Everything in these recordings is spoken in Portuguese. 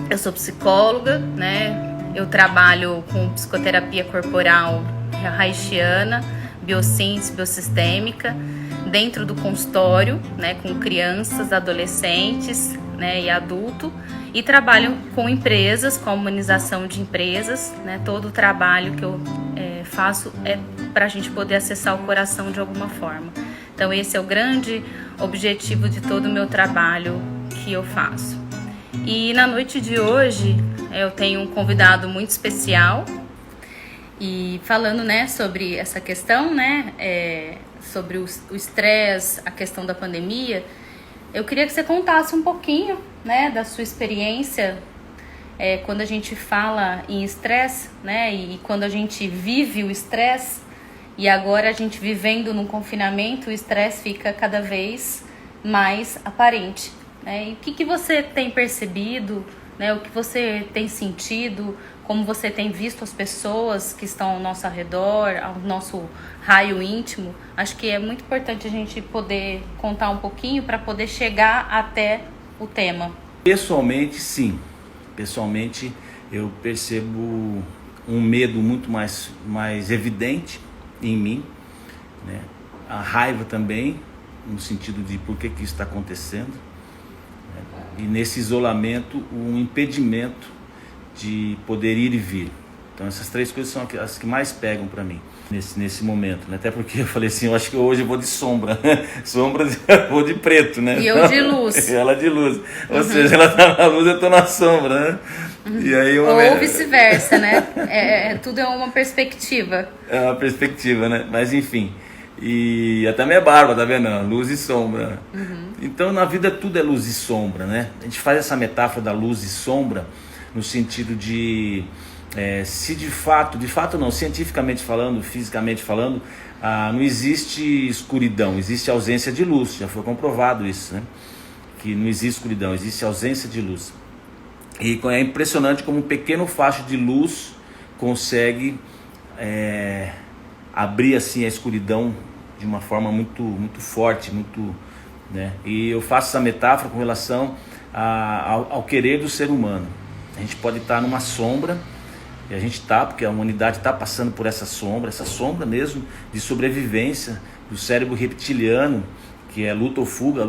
Eu sou psicóloga, né? Eu trabalho com psicoterapia corporal haitiana, biossíntese, biosistêmica, dentro do consultório, né, com crianças, adolescentes, né, e adulto, e trabalho com empresas, com a humanização de empresas, né? Todo o trabalho que eu faço é para a gente poder acessar o coração de alguma forma. Então esse é o grande objetivo de todo o meu trabalho que eu faço. E na noite de hoje eu tenho um convidado muito especial e falando, né, sobre essa questão, né, sobre o estresse, a questão da pandemia. Eu queria que você contasse um pouquinho, né, da sua experiência quando a gente fala em estresse, né, e quando a gente vive o estresse, e agora a gente vivendo num confinamento, o estresse fica cada vez mais aparente, né? E o que você tem percebido, né, o que você tem sentido, como você tem visto as pessoas que estão ao nosso redor, ao nosso raio íntimo? Acho que é muito importante a gente poder contar um pouquinho para poder chegar até o tema. Pessoalmente, sim. Pessoalmente, eu percebo um medo muito mais evidente em mim, né? A raiva também, no sentido de por que isso está acontecendo, né? E nesse isolamento, um impedimento de poder ir e vir. Então essas três coisas são as que mais pegam para mim nesse momento, né? Até porque eu falei assim, eu acho que hoje eu vou de sombra, sombra eu vou de preto, né? E eu de luz. Ela de luz, ou seja, ela tá na luz, eu tô na sombra, né? E aí ou vice-versa, né? Tudo é uma perspectiva. É uma perspectiva, né? Mas enfim, e até minha barba, tá vendo? Luz e sombra. Então na vida tudo é luz e sombra, né? A gente faz essa metáfora da luz e sombra no sentido de se de fato não, cientificamente falando, fisicamente falando, não existe escuridão, existe ausência de luz. Já foi comprovado isso, né? Que não existe escuridão, existe ausência de luz. E é impressionante como um pequeno facho de luz consegue abrir assim a escuridão de uma forma muito, muito forte, muito, né? E eu faço essa metáfora com relação ao querer do ser humano. A gente pode estar numa sombra, e a gente está, porque a humanidade está passando por essa sombra mesmo de sobrevivência do cérebro reptiliano, que é luta ou fuga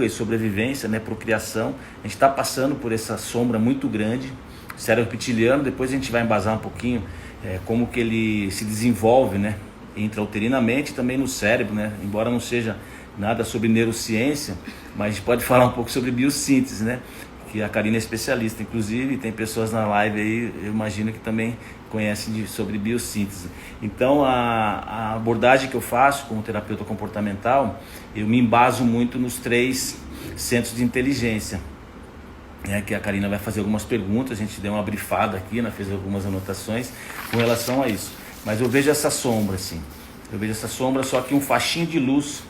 e sobrevivência, né, procriação. A gente está passando por essa sombra muito grande, cérebro reptiliano. Depois a gente vai embasar um pouquinho como que ele se desenvolve, né, intrauterinamente e também no cérebro, né, embora não seja nada sobre neurociência, mas a gente pode falar um pouco sobre biossíntese, né, que a Karina é especialista, inclusive tem pessoas na live aí, eu imagino que também conhecem sobre biossíntese. Então a abordagem que eu faço como terapeuta comportamental, eu me embaso muito nos 3 centros de inteligência, que a Karina vai fazer algumas perguntas, a gente deu uma brifada aqui, né, fez algumas anotações com relação a isso. Mas eu vejo essa sombra assim, só que um faixinho de luz,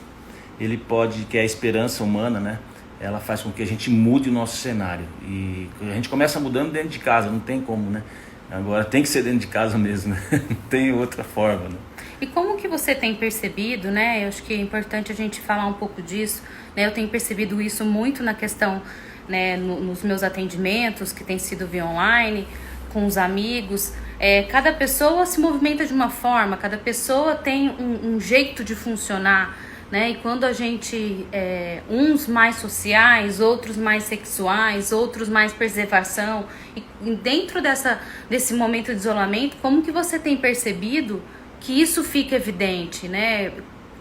ele pode, que é a esperança humana, né? Ela faz com que a gente mude o nosso cenário. E a gente começa mudando dentro de casa, não tem como, né? Agora tem que ser dentro de casa mesmo, né? Não tem outra forma, né? E como que você tem percebido, né? Eu acho que é importante a gente falar um pouco disso, né? Eu tenho percebido isso muito na questão, né, nos meus atendimentos, que tem sido via online, com os amigos. Cada pessoa se movimenta de uma forma, cada pessoa tem um jeito de funcionar, né? E quando a gente, uns mais sociais, outros mais sexuais, outros mais preservação, e dentro desse momento de isolamento, como que você tem percebido que isso fica evidente, né?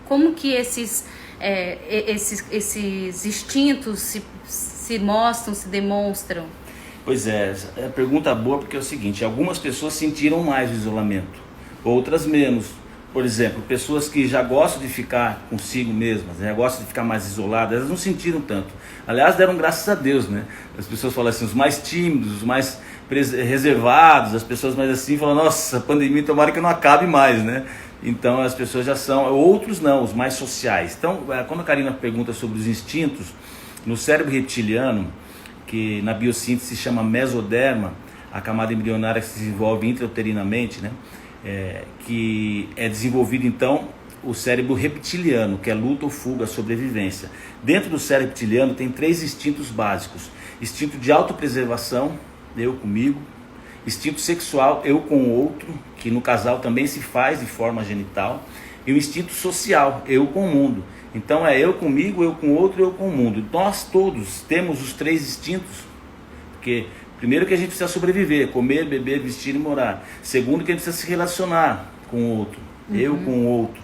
Como que esses instintos se mostram, se demonstram? Pois é pergunta boa, porque é o seguinte, algumas pessoas sentiram mais o isolamento, outras menos. Por exemplo, pessoas que já gostam de ficar consigo mesmas, já gostam de ficar mais isoladas, elas não sentiram tanto. Aliás, deram graças a Deus, né? As pessoas falam assim, os mais tímidos, os mais reservados, as pessoas mais assim, falam, nossa, a pandemia tomara que não acabe mais, né? Então as pessoas já são, outros não, os mais sociais. Então, quando a Karina pergunta sobre os instintos, no cérebro reptiliano, que na biossíntese se chama mesoderma, a camada embrionária que se desenvolve intrauterinamente, né? Que é desenvolvido então o cérebro reptiliano, que é luta ou fuga, sobrevivência. Dentro do cérebro reptiliano tem 3 instintos básicos: instinto de autopreservação, eu comigo. Instinto sexual, eu com o outro, que no casal também se faz de forma genital. E o instinto social, eu com o mundo. Então é eu comigo, eu com o outro, eu com o mundo. Nós todos temos os 3 instintos, porque primeiro que a gente precisa sobreviver, comer, beber, vestir e morar. Segundo que a gente precisa se relacionar com o outro, eu com o outro.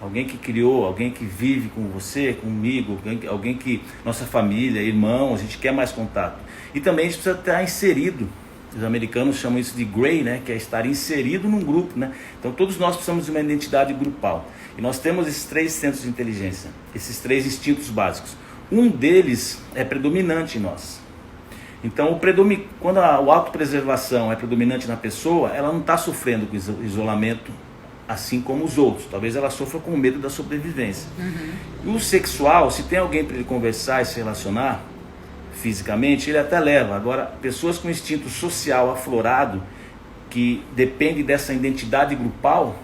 Alguém que criou, alguém que vive com você, comigo, alguém que, nossa família, irmão, a gente quer mais contato. E também a gente precisa estar inserido. Os americanos chamam isso de grey, né? Que é estar inserido num grupo, né? Então todos nós precisamos de uma identidade grupal. E nós temos esses 3 centros de inteligência, esses 3 instintos básicos. Um deles é predominante em nós. Então quando a autopreservação é predominante na pessoa, ela não está sofrendo com isolamento assim como os outros. Talvez ela sofra com medo da sobrevivência. E o sexual, se tem alguém para ele conversar e se relacionar fisicamente, ele até leva. Agora, pessoas com instinto social aflorado, que depende dessa identidade grupal,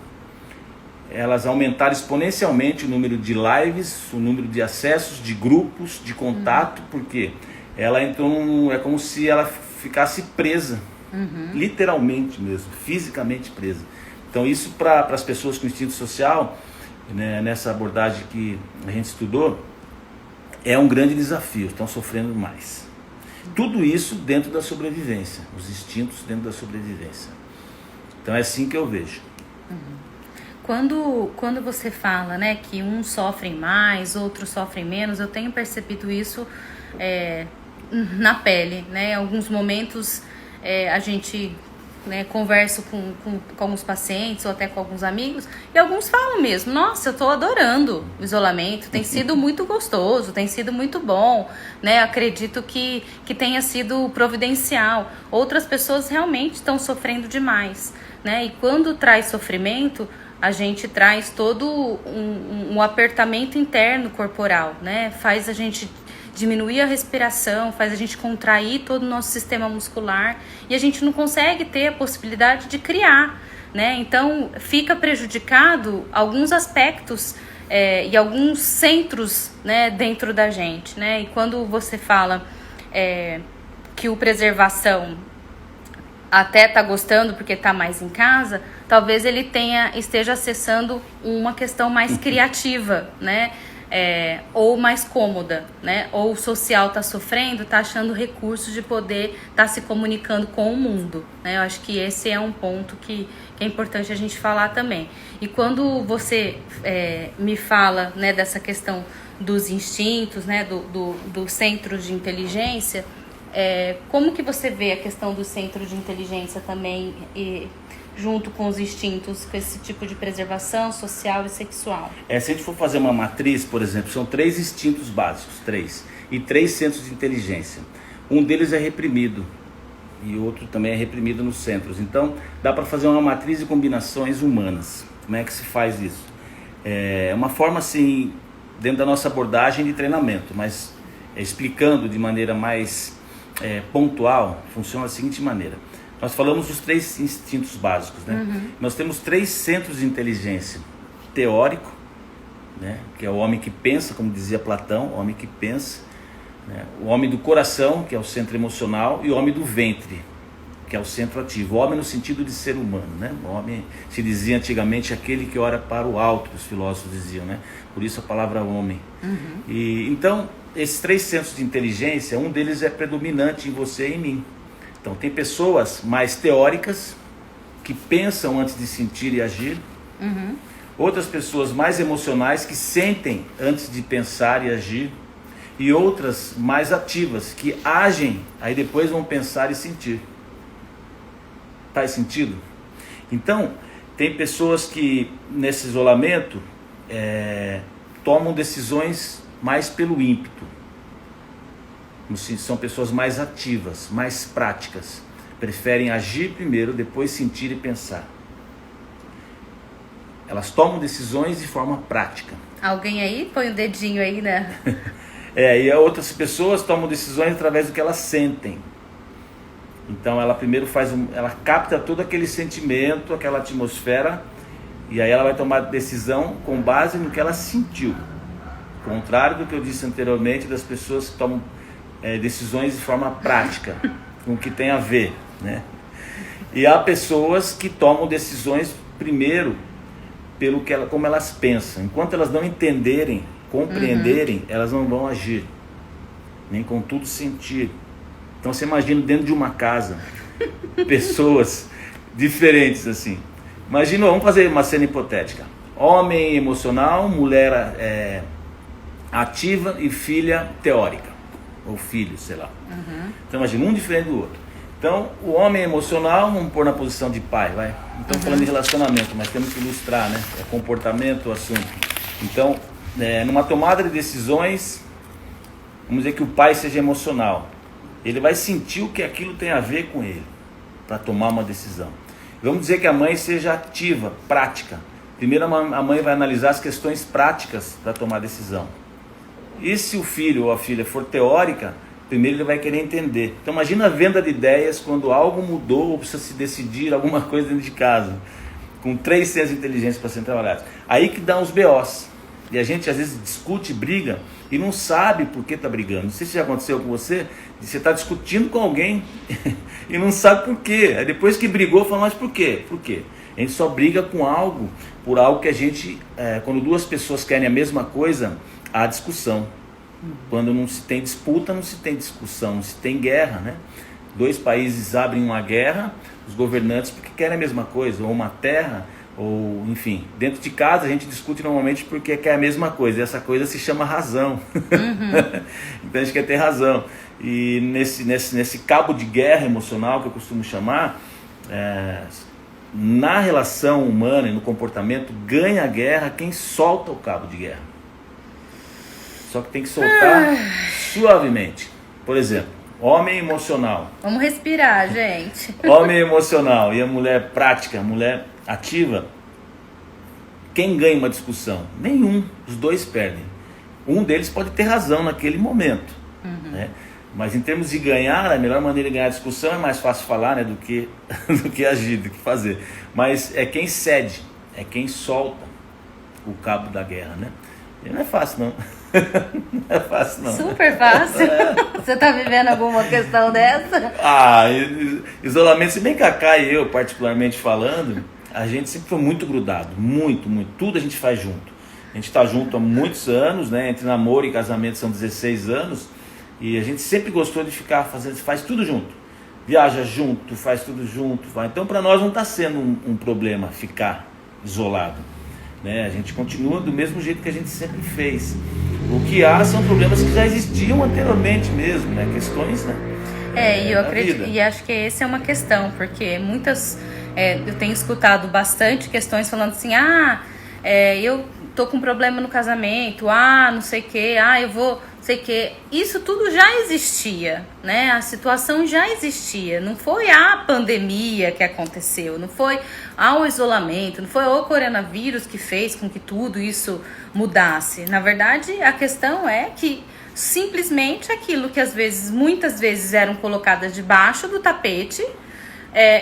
elas aumentaram exponencialmente o número de lives, o número de acessos, de grupos, de contato, porque ela entrou é como se ela ficasse presa, literalmente mesmo, fisicamente presa. Então isso para as pessoas com instinto social, né, nessa abordagem que a gente estudou, é um grande desafio, estão sofrendo mais. Tudo isso dentro da sobrevivência, os instintos dentro da sobrevivência. Então é assim que eu vejo. Quando você fala, né, que uns sofrem mais, outros sofrem menos, eu tenho percebido isso na pele, né? Em alguns momentos a gente, né, converso com alguns pacientes ou até com alguns amigos, e alguns falam mesmo: nossa, eu estou adorando o isolamento, tem sido muito gostoso, tem sido muito bom, né? Acredito que tenha sido providencial. Outras pessoas realmente estão sofrendo demais, né? E quando traz sofrimento, a gente traz todo um apertamento interno corporal, né? Faz a gente diminuir a respiração, faz a gente contrair todo o nosso sistema muscular e a gente não consegue ter a possibilidade de criar, né? Então fica prejudicado alguns aspectos e alguns centros, né, dentro da gente, né? E quando você fala que o preservação até tá gostando porque tá mais em casa, talvez ele esteja acessando uma questão mais criativa, né? Ou mais cômoda, né? Ou o social está sofrendo, está achando recursos de poder estar se comunicando com o mundo, né? Eu acho que esse é um ponto que é importante a gente falar também. E quando você me fala, né, dessa questão dos instintos, né, do centro de inteligência, como que você vê a questão do centro de inteligência também junto com os instintos, com esse tipo de preservação social e sexual? Se a gente for fazer uma matriz, por exemplo, são 3 instintos básicos, 3, e 3 centros de inteligência. Um deles é reprimido e outro também é reprimido nos centros. Então dá para fazer uma matriz de combinações humanas. Como é que se faz isso? É uma forma assim, dentro da nossa abordagem de treinamento, mas explicando de maneira mais pontual, funciona da seguinte maneira. Nós falamos dos 3 instintos básicos, né? Nós temos 3 centros de inteligência: teórico, né, que é o homem que pensa, como dizia Platão, o homem que pensa, né? O homem do coração, que é o centro emocional, e o homem do ventre, que é o centro ativo. O homem no sentido de ser humano, né? O homem, se dizia antigamente, aquele que olha para o alto, os filósofos diziam, né? Por isso a palavra homem. E então, esses 3 centros de inteligência, um deles é predominante em você e em mim. Então tem pessoas mais teóricas, que pensam antes de sentir e agir. Outras pessoas mais emocionais, que sentem antes de pensar e agir. E outras mais ativas, que agem, aí depois vão pensar e sentir. Faz sentido? Então, tem pessoas que nesse isolamento tomam decisões mais pelo ímpeto. São pessoas mais ativas, mais práticas. Preferem agir primeiro, depois sentir e pensar. Elas tomam decisões de forma prática. Alguém aí? Põe o dedinho aí, né? E outras pessoas tomam decisões através do que elas sentem. Então ela primeiro ela capta todo aquele sentimento, aquela atmosfera, e aí ela vai tomar decisão com base no que ela sentiu. Contrário do que eu disse anteriormente, das pessoas que tomam decisões de forma prática, com o que tem a ver, né? E há pessoas que tomam decisões primeiro pelo que como elas pensam. Enquanto elas não entenderem, compreenderem, elas não vão agir, nem com tudo sentir. Então você imagina dentro de uma casa, pessoas diferentes assim. Imagina, vamos fazer uma cena hipotética. Homem emocional, mulher ativa e filha teórica. Ou filho, sei lá. Então imagina, um diferente do outro. Então o homem emocional, vamos pôr na posição de pai, vai. Então falando de relacionamento, mas temos que ilustrar, né? É comportamento, o assunto. Então, numa tomada de decisões, vamos dizer que o pai seja emocional. Ele vai sentir o que aquilo tem a ver com ele, para tomar uma decisão. Vamos dizer que a mãe seja ativa, prática. Primeiro a mãe vai analisar as questões práticas para tomar a decisão. E se o filho ou a filha for teórica, primeiro ele vai querer entender. Então imagina a venda de ideias quando algo mudou ou precisa se decidir alguma coisa dentro de casa, com 3 centros de inteligência para serem trabalhados. Aí que dá os BOs. E a gente às vezes discute, briga e não sabe por que está brigando. Não sei se já aconteceu com você, você está discutindo com alguém e não sabe por quê. Aí depois que brigou, fala, mas por quê? Por quê? A gente só briga com algo, por algo que a gente, quando duas pessoas querem a mesma coisa, há discussão. Quando não se tem disputa, não se tem discussão, não se tem guerra, né? 2 países abrem uma guerra, os governantes porque querem a mesma coisa, ou uma terra, ou enfim, dentro de casa a gente discute normalmente porque quer a mesma coisa, e essa coisa se chama razão. Então a gente quer ter razão, e nesse cabo de guerra emocional que eu costumo chamar, na relação humana e no comportamento, ganha a guerra quem solta o cabo de guerra. Só que tem que soltar suavemente. Por exemplo, homem emocional. Vamos respirar, gente. Homem emocional e a mulher prática, a mulher ativa. Quem ganha uma discussão? Nenhum. Os dois perdem. Um deles pode ter razão naquele momento. Né? Mas em termos de ganhar, a melhor maneira de ganhar a discussão é mais fácil falar, né, do que agir, do que fazer. Mas é quem cede, é quem solta o cabo da guerra, né? E não é fácil, não. Não é fácil, não. Super fácil. Você tá vivendo alguma questão dessa? Isolamento, se bem que a Cacá e eu, particularmente falando, a gente sempre foi muito grudado, muito, muito. Tudo a gente faz junto. A gente está junto há muitos anos, né? Entre namoro e casamento são 16 anos. E a gente sempre gostou de ficar fazendo, faz tudo junto. Viaja junto, faz tudo junto. Vai. Então para nós não está sendo um problema ficar isolado. Né? A gente continua do mesmo jeito que a gente sempre fez. O que há são problemas que já existiam anteriormente mesmo, né? Questões, né? E eu acredito, e acho que essa é uma questão, porque muitas, eu tenho escutado bastante questões falando assim, eu tô com problema no casamento, não sei o que, eu vou, sei que, isso tudo já existia, né? A situação já existia, não foi a pandemia que aconteceu, não foi o isolamento, não foi o coronavírus que fez com que tudo isso mudasse. Na verdade, a questão é que simplesmente aquilo que muitas vezes eram colocadas debaixo do tapete,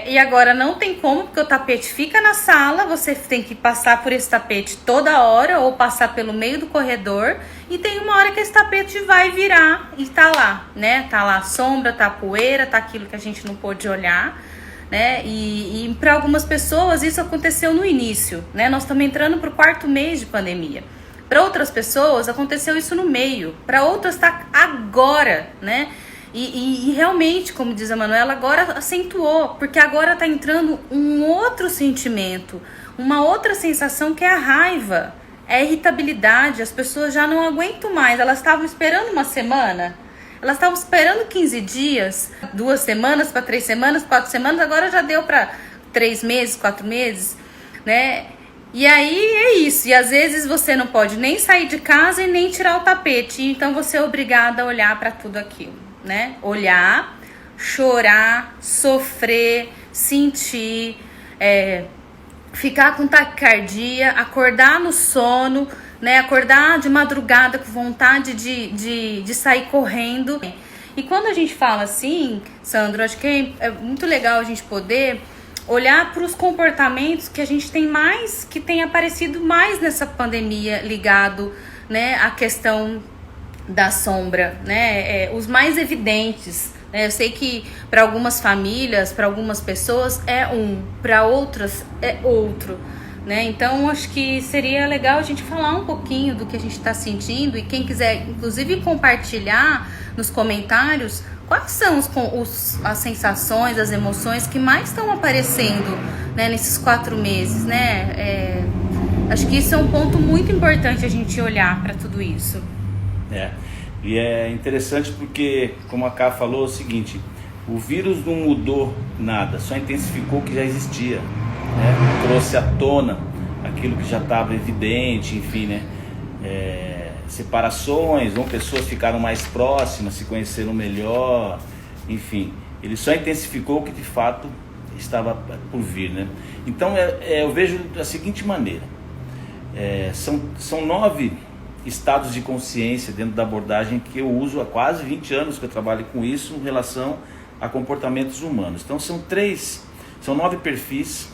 e agora não tem como, porque o tapete fica na sala, você tem que passar por esse tapete toda hora ou passar pelo meio do corredor, e tem uma hora que esse tapete vai virar e tá lá, né? Tá lá a sombra, tá a poeira, tá aquilo que a gente não pôde olhar, né? E para algumas pessoas isso aconteceu no início, né? Nós estamos entrando pro 4º mês de pandemia. Para outras pessoas aconteceu isso no meio, para outras tá agora, né? E realmente, como diz a Manuela, agora acentuou, porque agora está entrando um outro sentimento, uma outra sensação, que é a raiva, é a irritabilidade. As pessoas já não aguentam mais, elas estavam esperando uma semana, elas estavam esperando 15 dias, 2 semanas para 3 semanas, 4 semanas, agora já deu para 3 meses, 4 meses, né? E aí é isso, e às vezes você não pode nem sair de casa e nem tirar o tapete, então você é obrigada a olhar para tudo aquilo, né? Olhar, chorar, sofrer, sentir, ficar com taquicardia, acordar no sono, né? Acordar de madrugada com vontade de sair correndo. E quando a gente fala assim, Sandro, acho que é muito legal a gente poder olhar para os comportamentos que a gente tem mais, que tem aparecido mais nessa pandemia, ligado, né, à questão da sombra, né? Os mais evidentes Eu sei que para algumas famílias, para algumas pessoas é um, para outras é outro, né? Então acho que seria legal a gente falar um pouquinho do que a gente está sentindo, e quem quiser inclusive compartilhar nos comentários quais são as sensações, as emoções que mais estão aparecendo, né, nesses 4 meses, né? Acho que isso é um ponto muito importante a gente olhar para tudo isso. E é interessante porque, como a Ká falou, é o seguinte: o vírus não mudou nada, só intensificou o que já existia, né? Trouxe à tona aquilo que já estava evidente, enfim, né? Separações, ou pessoas ficaram mais próximas, se conheceram melhor, enfim, ele só intensificou o que de fato estava por vir, né? Então eu vejo da seguinte maneira: são 9 estados de consciência dentro da abordagem que eu uso há quase 20 anos que eu trabalho com isso em relação a comportamentos humanos. Então são 9 perfis,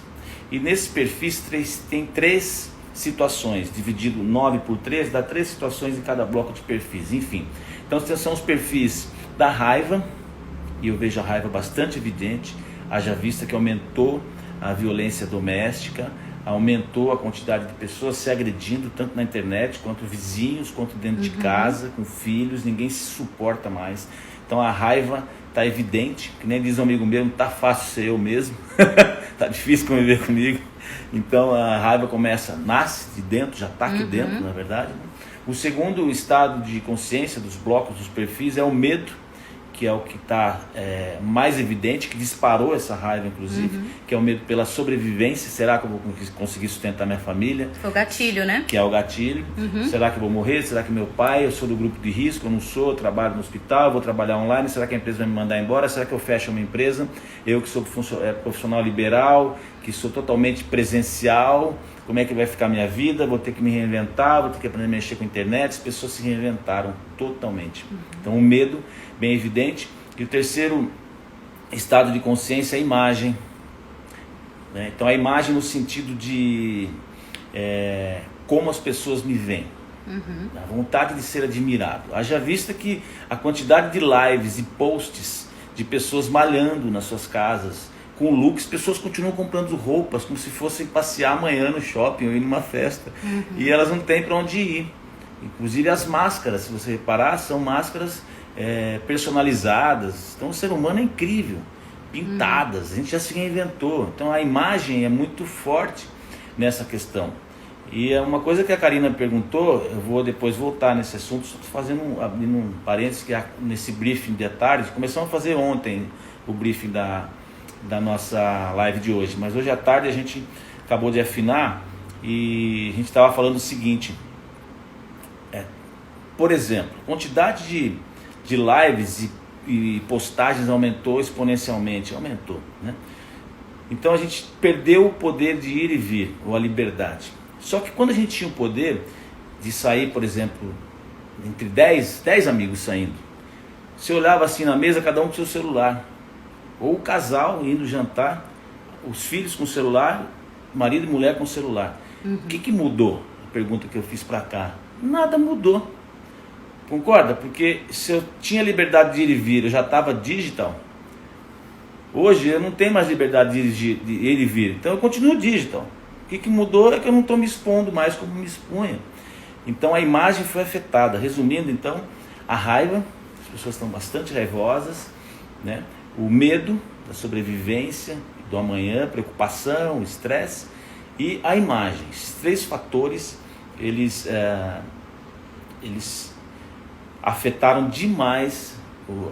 e nesses perfis tem 3 situações, dividido 9 por 3, dá 3 situações em cada bloco de perfis, enfim. Então são os perfis da raiva, e eu vejo a raiva bastante evidente, haja vista que aumentou a violência doméstica, aumentou a quantidade de pessoas se agredindo, tanto na internet, quanto vizinhos, quanto dentro de casa, com filhos, ninguém se suporta mais. Então a raiva está evidente, que nem diz um amigo meu, não está fácil ser eu mesmo, está difícil conviver comigo. Então a raiva nasce de dentro, já está aqui dentro, na verdade. O segundo estado de consciência dos blocos, dos perfis, é o medo, que é o que está mais evidente, que disparou essa raiva, inclusive, que é o medo pela sobrevivência. Será que eu vou conseguir sustentar minha família? Foi o gatilho, né? Que é o gatilho. Será que eu vou morrer? Será que meu pai, eu sou do grupo de risco, eu não sou, eu trabalho no hospital, vou trabalhar online, será que a empresa vai me mandar embora? Será que eu fecho uma empresa? Eu que sou profissional liberal, que sou totalmente presencial, como é que vai ficar a minha vida? Vou ter que me reinventar, vou ter que aprender a mexer com a internet. As pessoas se reinventaram totalmente. Então o medo, bem evidente. E o terceiro estado de consciência é a imagem, né? Então a imagem no sentido de como as pessoas me veem, a vontade de ser admirado. Haja vista que a quantidade de lives e posts de pessoas malhando nas suas casas, com looks, pessoas continuam comprando roupas como se fossem passear amanhã no shopping ou ir numa festa, e elas não têm para onde ir. Inclusive as máscaras, se você reparar, são máscaras personalizadas. Então o ser humano é incrível, pintadas, a gente já se reinventou. Então a imagem é muito forte nessa questão. E é uma coisa que a Karina perguntou, eu vou depois voltar nesse assunto, só abrindo um parênteses, que nesse briefing de tarde, começamos a fazer ontem o briefing da nossa live de hoje, mas hoje à tarde a gente acabou de afinar e a gente estava falando o seguinte: por exemplo, a quantidade de lives e postagens aumentou exponencialmente, né? Então a gente perdeu o poder de ir e vir, ou a liberdade. Só que quando a gente tinha o poder de sair, por exemplo, entre 10 amigos saindo, você olhava assim na mesa, cada um com seu celular, ou o casal indo jantar, os filhos com o celular, marido e mulher com o celular. O que mudou? A pergunta que eu fiz para cá. Nada mudou. Concorda? Porque se eu tinha liberdade de ir e vir, eu já estava digital. Hoje eu não tenho mais liberdade de ir e vir, então eu continuo digital. O que mudou é que eu não estou me expondo mais como me expunha. Então a imagem foi afetada. Resumindo, então, a raiva, as pessoas estão bastante raivosas, né? O medo da sobrevivência, do amanhã, preocupação, estresse, e a imagem. Esses 3 fatores, eles afetaram demais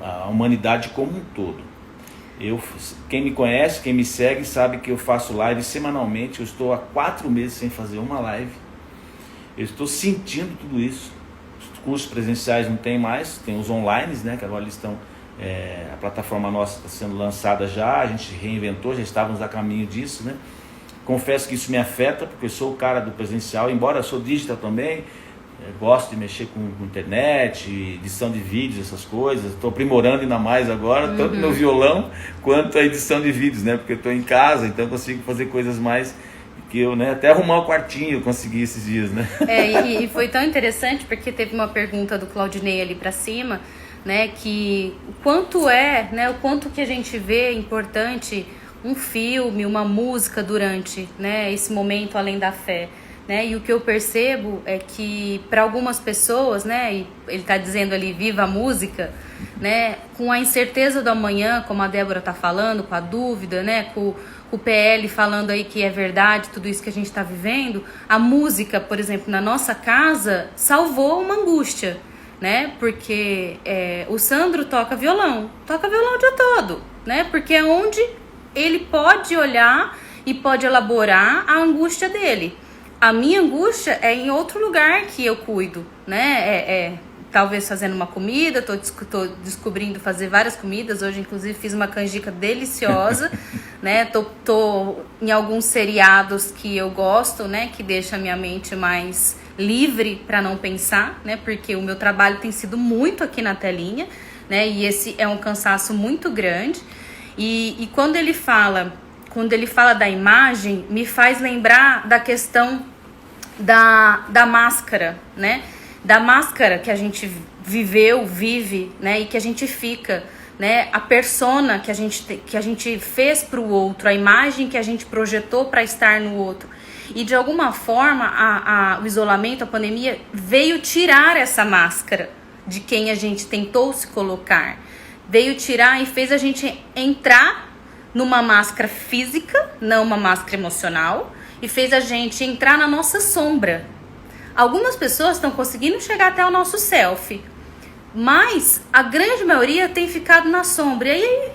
a humanidade como um todo. Quem me conhece, quem me segue, sabe que eu faço live semanalmente. Eu estou há 4 meses sem fazer uma live. Eu estou sentindo tudo isso. Os cursos presenciais não tem mais, tem os online, né, que agora eles estão... a plataforma nossa está sendo lançada já, a gente reinventou, já estávamos a caminho disso, né? Confesso que isso me afeta, porque eu sou o cara do presencial, embora eu sou digital também, gosto de mexer com internet, edição de vídeos, essas coisas. Estou aprimorando ainda mais agora, tanto meu violão quanto a edição de vídeos, né? Porque eu estou em casa, então eu consigo fazer coisas mais que eu, né? Até arrumar o quartinho eu consegui esses dias, né? E foi tão interessante porque teve uma pergunta do Claudinei ali para cima, né, que o quanto é, né, o quanto que a gente vê importante um filme, uma música durante, né, esse momento além da fé, né? E o que eu percebo é que para algumas pessoas, né, e ele está dizendo ali viva a música, né, com a incerteza do amanhã, como a Débora está falando, com a dúvida, né, com o PL falando aí que é verdade tudo isso que a gente está vivendo, a música, por exemplo, na nossa casa salvou uma angústia, né? Porque o Sandro toca violão o dia todo, né? Porque é onde ele pode olhar e pode elaborar a angústia dele. A minha angústia é em outro lugar que eu cuido, né? Talvez fazendo uma comida, tô descobrindo fazer várias comidas. Hoje, inclusive, fiz uma canjica deliciosa, né? Tô em alguns seriados que eu gosto, né? Que deixa a minha mente mais livre para não pensar, né? Porque o meu trabalho tem sido muito aqui na telinha, né? E esse é um cansaço muito grande. E quando ele fala da imagem, me faz lembrar da questão da máscara, né? Da máscara que a gente vive, né? E que a gente fica, né? A persona que a gente fez para o outro, a imagem que a gente projetou para estar no outro. E de alguma forma o isolamento, a pandemia veio tirar essa máscara de quem a gente tentou se colocar. Veio tirar e fez a gente entrar numa máscara física, não uma máscara emocional, e fez a gente entrar na nossa sombra. Algumas pessoas estão conseguindo chegar até o nosso selfie, mas a grande maioria tem ficado na sombra. E aí,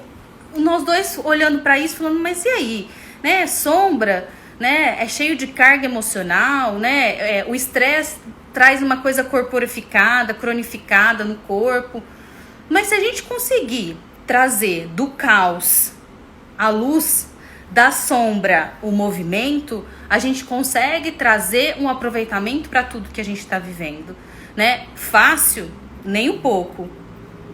nós dois olhando para isso, falando, mas e aí? Né? Sombra, né? É cheio de carga emocional, né? O estresse traz uma coisa corporificada, cronificada no corpo. Mas se a gente conseguir trazer do caos a luz, da sombra o movimento, a gente consegue trazer um aproveitamento para tudo que a gente está vivendo, né? Fácil, nem um pouco.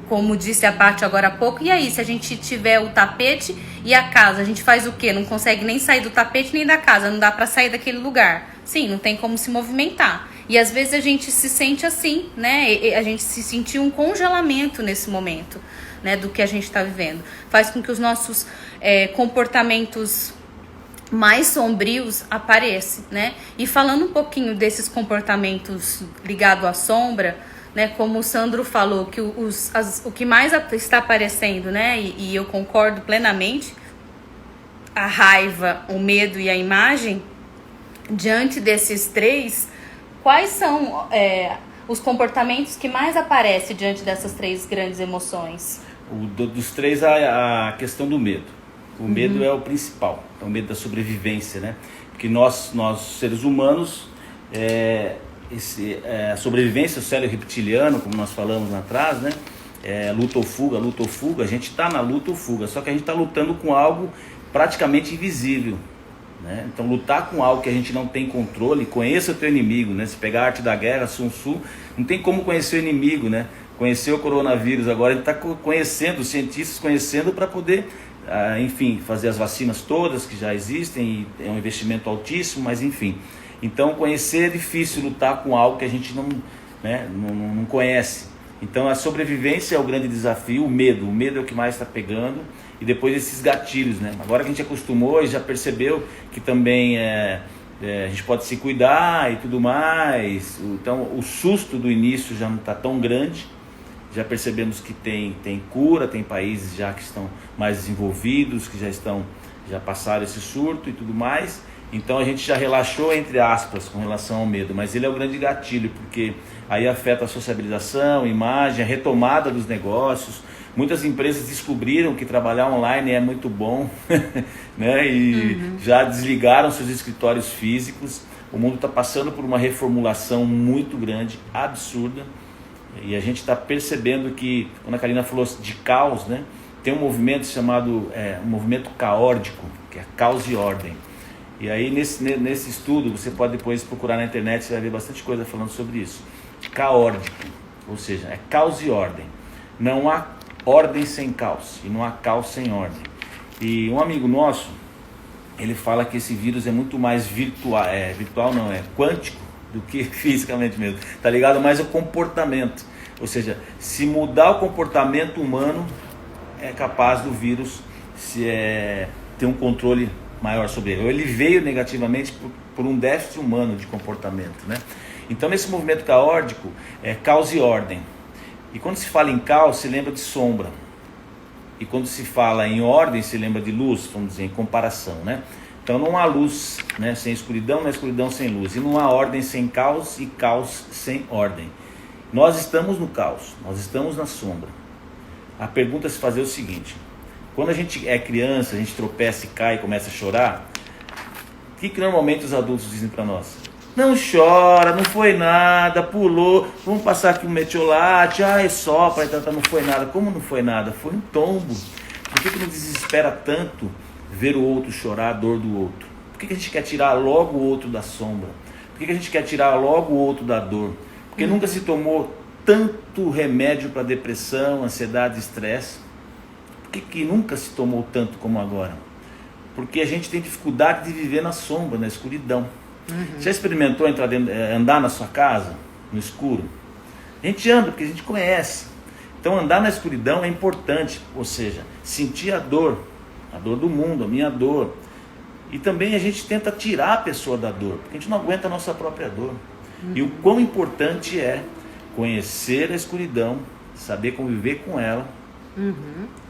Como disse a Paty agora há pouco, e aí, se a gente tiver o tapete e a casa, a gente faz o quê? Não consegue nem sair do tapete nem da casa, não dá para sair daquele lugar. Sim, não tem como se movimentar. E às vezes a gente se sente assim, né? A gente se sentiu um congelamento nesse momento, né? Do que a gente está vivendo. Faz com que os nossos comportamentos mais sombrios apareçam, né? E falando um pouquinho desses comportamentos ligados à sombra, né? Como o Sandro falou, que o que mais está aparecendo, né? E eu concordo plenamente, a raiva, o medo e a imagem, diante desses três, quais são os comportamentos que mais aparecem diante dessas três grandes emoções? Dos três, a questão do medo. O medo é o principal, é o medo da sobrevivência, né? Porque nós seres humanos, a sobrevivência, o cérebro reptiliano, como nós falamos lá atrás, né? Luta ou fuga, a gente está na luta ou fuga, só que a gente está lutando com algo praticamente invisível, né? Então lutar com algo que a gente não tem controle, conheça o teu inimigo, né? Se pegar a arte da guerra, Sun Tzu, não tem como conhecer o inimigo, né? Conhecer o coronavírus, agora ele está conhecendo, os cientistas conhecendo para poder, enfim, fazer as vacinas todas que já existem, e é um investimento altíssimo, mas enfim. Então conhecer é difícil, lutar com algo que a gente não conhece. Então a sobrevivência é o grande desafio, o medo é o que mais está pegando, e depois esses gatilhos, né? Agora que a gente acostumou e já percebeu que também a gente pode se cuidar e tudo mais, então o susto do início já não está tão grande. Já percebemos que tem cura, tem países já que estão mais desenvolvidos, que já passaram esse surto e tudo mais. Então a gente já relaxou, entre aspas, com relação ao medo, mas ele é o grande gatilho, porque aí afeta a sociabilização, a imagem, a retomada dos negócios. Muitas empresas descobriram que trabalhar online é muito bom, né? E já desligaram seus escritórios físicos. O mundo está passando por uma reformulação muito grande, absurda. E a gente está percebendo que, quando a Karina falou de caos, né, tem um movimento chamado um movimento caórdico, que é caos e ordem. E aí nesse estudo, você pode depois procurar na internet, você vai ver bastante coisa falando sobre isso. Caórdico, ou seja, é caos e ordem. Não há ordem sem caos, e não há caos sem ordem. E um amigo nosso, ele fala que esse vírus é muito mais quântico, do que fisicamente mesmo, tá ligado mais ao comportamento, Ou seja, se mudar o comportamento humano, é capaz do vírus ter um controle maior sobre ele. Ou ele veio negativamente por um déficit humano de comportamento, né? Então, nesse movimento caórdico, é caos e ordem. E quando se fala em caos, se lembra de sombra. E quando se fala em ordem, se lembra de luz, vamos dizer, em comparação, né? Então não há luz, né, sem escuridão, não há escuridão sem luz. E não há ordem sem caos e caos sem ordem. Nós estamos no caos, nós estamos na sombra. A pergunta a se fazer é o seguinte: quando a gente é criança, a gente tropeça e cai e começa a chorar, o que normalmente os adultos dizem para nós? Não chora, não foi nada, pulou, vamos passar aqui um metiolate, é sopra, não foi nada. Como não foi nada? Foi um tombo. Por que nos desespera tanto ver o outro chorar a dor do outro? Por que a gente quer tirar logo o outro da sombra? Por que a gente quer tirar logo o outro da dor? Porque nunca se tomou tanto remédio para depressão, ansiedade, estresse. Por que nunca se tomou tanto como agora? Porque a gente tem dificuldade de viver na sombra, na escuridão. Já experimentou andar na sua casa, no escuro? A gente anda porque a gente conhece. Então andar na escuridão é importante, ou seja, sentir a dor do mundo, a minha dor. E também a gente tenta tirar a pessoa da dor, porque a gente não aguenta a nossa própria dor. E o quão importante é conhecer a escuridão, saber conviver com ela,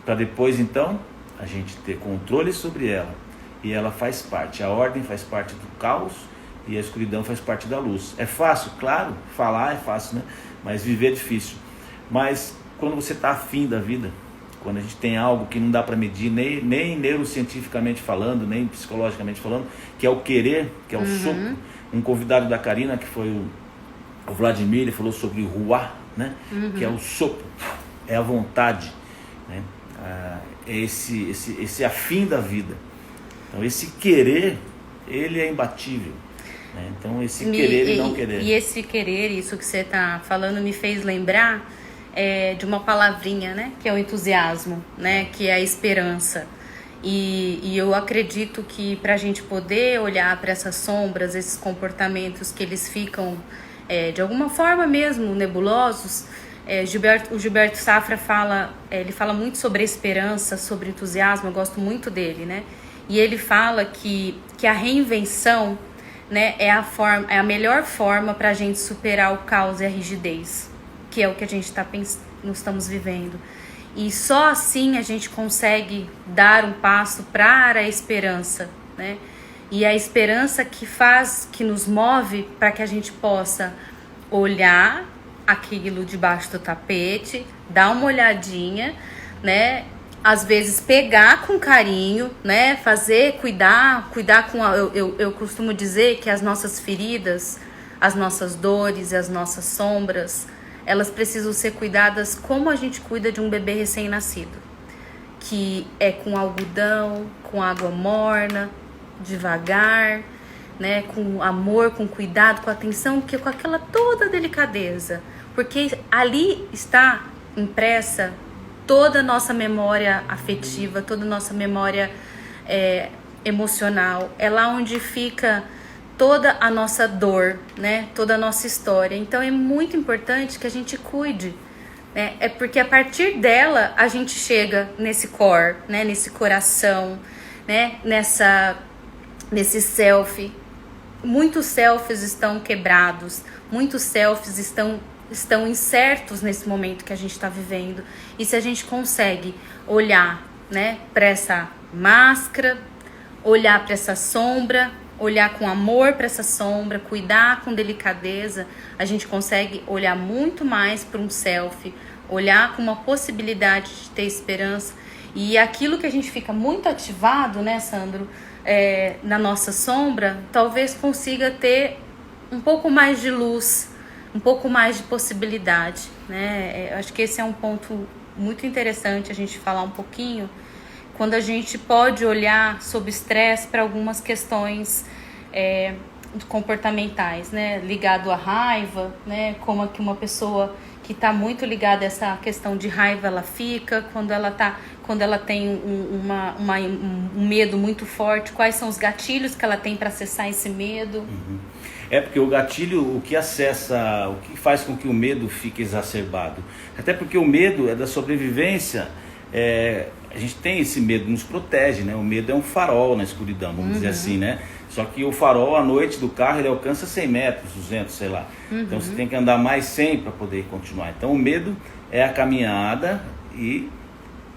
para depois então a gente ter controle sobre ela. E ela faz parte, a ordem faz parte do caos e a escuridão faz parte da luz. É fácil? Claro, falar é fácil, né? Mas viver é difícil. Mas quando você está afim da vida, quando a gente tem algo que não dá para medir, nem neurocientificamente falando, nem psicologicamente falando, que é o querer, que é o sopro. Um convidado da Karina, que foi o Vladimir, ele falou sobre o ruá, né? Que é o sopro, é a vontade, né? É esse afim da vida. Então esse querer, ele é imbatível, né? Então esse querer e não querer. E esse querer, isso que você está falando, me fez lembrar de uma palavrinha, né? Que é o entusiasmo, né? Que é a esperança. E eu acredito que para a gente poder olhar para essas sombras, esses comportamentos que eles ficam de alguma forma mesmo nebulosos, o Gilberto Safra ele fala muito sobre a esperança, sobre entusiasmo, eu gosto muito dele, né? E ele fala que a reinvenção, né, é a melhor forma para a gente superar o caos e a rigidez, que é o que a gente nós estamos vivendo. E só assim a gente consegue dar um passo para a esperança, né? E a esperança que nos move para que a gente possa olhar aquilo debaixo do tapete, dar uma olhadinha, né? Às vezes pegar com carinho, né? Cuidar com eu costumo dizer que as nossas feridas, as nossas dores e as nossas sombras, elas precisam ser cuidadas como a gente cuida de um bebê recém-nascido, que é com algodão, com água morna, devagar, né, com amor, com cuidado, com atenção, com aquela toda delicadeza, porque ali está impressa toda a nossa memória afetiva, toda a nossa memória emocional, é lá onde fica toda a nossa dor, né? Toda a nossa história. Então é muito importante que a gente cuide, né? É porque a partir dela a gente chega nesse core, né? Nesse coração, né? Nesse self. Muitos selfies estão quebrados, muitos selfies estão incertos nesse momento que a gente está vivendo. E se a gente consegue olhar, né, para essa máscara, olhar para essa sombra, olhar com amor para essa sombra, cuidar com delicadeza, a gente consegue olhar muito mais para um selfie, olhar com uma possibilidade de ter esperança. E aquilo que a gente fica muito ativado, né, Sandro, na nossa sombra, talvez consiga ter um pouco mais de luz, um pouco mais de possibilidade, né? Acho que esse é um ponto muito interessante a gente falar um pouquinho, quando a gente pode olhar sob estresse para algumas questões comportamentais, né, ligado à raiva, né, como que uma pessoa que está muito ligada a essa questão de raiva, ela fica, quando ela tem um medo muito forte, quais são os gatilhos que ela tem para acessar esse medo? É porque o gatilho, o que faz com que o medo fique exacerbado. Até porque o medo é da sobrevivência, a gente tem esse medo, nos protege, né? O medo é um farol na escuridão, vamos dizer assim, né? Só que o farol à noite do carro, ele alcança 100 metros, 200, sei lá. Então você tem que andar mais 100 para poder continuar. Então o medo é a caminhada e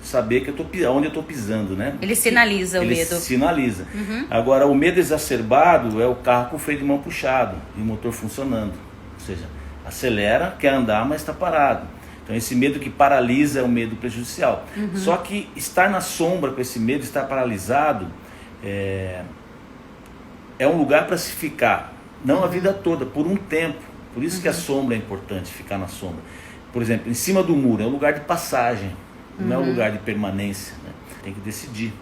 saber que onde eu estou pisando, né? Ele sinaliza o medo. Ele sinaliza. Agora, o medo exacerbado é o carro com o freio de mão puxado e o motor funcionando. Ou seja, acelera, quer andar, mas está parado. Então esse medo que paralisa é o medo prejudicial. Só que estar na sombra com esse medo, estar paralisado, é um lugar para se ficar. Não a vida toda, por um tempo. Por isso que a sombra é importante, ficar na sombra. Por exemplo, em cima do muro, é um lugar de passagem. Não é um lugar de permanência, né? Tem que decidir.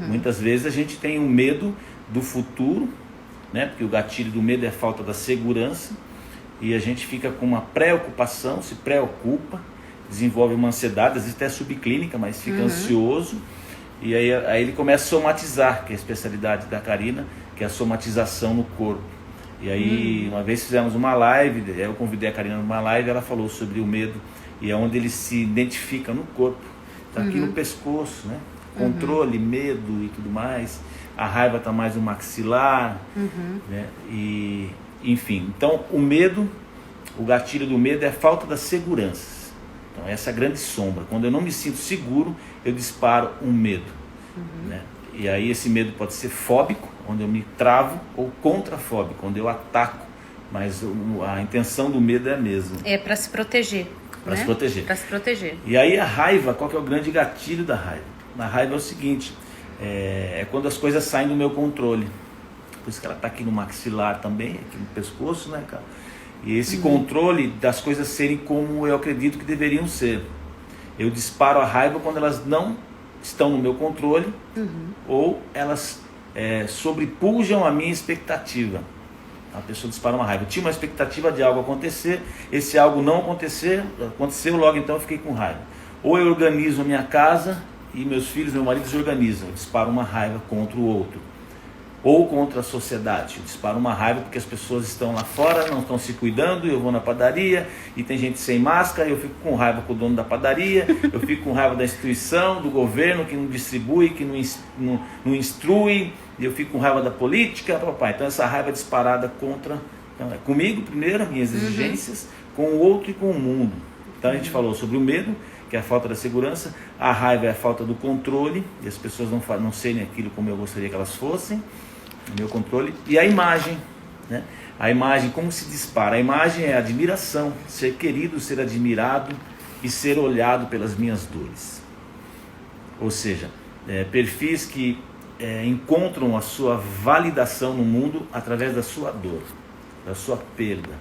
Muitas vezes a gente tem um medo do futuro, né? Porque o gatilho do medo é a falta da segurança, e a gente fica com uma preocupação, se preocupa, desenvolve uma ansiedade, às vezes até subclínica, mas fica ansioso, e aí ele começa a somatizar, que é a especialidade da Karina, que é a somatização no corpo. E aí uma vez fizemos uma live, eu convidei a Karina numa live, ela falou sobre o medo, e é onde ele se identifica no corpo. Está aqui no pescoço, né? Controle, medo e tudo mais. A raiva está mais no maxilar, né? E, enfim, então o medo, o gatilho do medo é a falta da segurança. Então essa é a grande sombra. Quando eu não me sinto seguro, eu disparo um medo, né? E aí esse medo pode ser fóbico, onde eu me travo, ou contrafóbico, onde eu ataco. Mas a intenção do medo é a mesma. É para se proteger. Para se proteger. Para se proteger. E aí a raiva, qual que é o grande gatilho da raiva? Na raiva é o seguinte, é quando as coisas saem do meu controle. Por isso que ela está aqui no maxilar também, aqui no pescoço, né, cara? E esse controle das coisas serem como eu acredito que deveriam ser. Eu disparo a raiva quando elas não estão no meu controle, ou elas sobrepujam a minha expectativa. A pessoa dispara uma raiva. Eu tinha uma expectativa de algo acontecer, esse algo não aconteceu, logo então eu fiquei com raiva. Ou eu organizo a minha casa e meus filhos, meu marido se organizam, eu disparo uma raiva contra o outro. Ou contra a sociedade, eu disparo uma raiva porque as pessoas estão lá fora, não estão se cuidando, eu vou na padaria e tem gente sem máscara, eu fico com raiva com o dono da padaria, eu fico com raiva da instituição, do governo que não distribui, que não instrui, e eu fico com raiva da política, papai. Então essa raiva é disparada contra, então, comigo primeiro, minhas exigências, com o outro e com o mundo. Então a gente falou sobre o medo, que é a falta da segurança, a raiva é a falta do controle, e as pessoas não serem aquilo como eu gostaria que elas fossem, o meu controle, e a imagem, né? A imagem, como se dispara? A imagem é a admiração, ser querido, ser admirado e ser olhado pelas minhas dores. Ou seja, perfis que encontram a sua validação no mundo através da sua dor, da sua perda.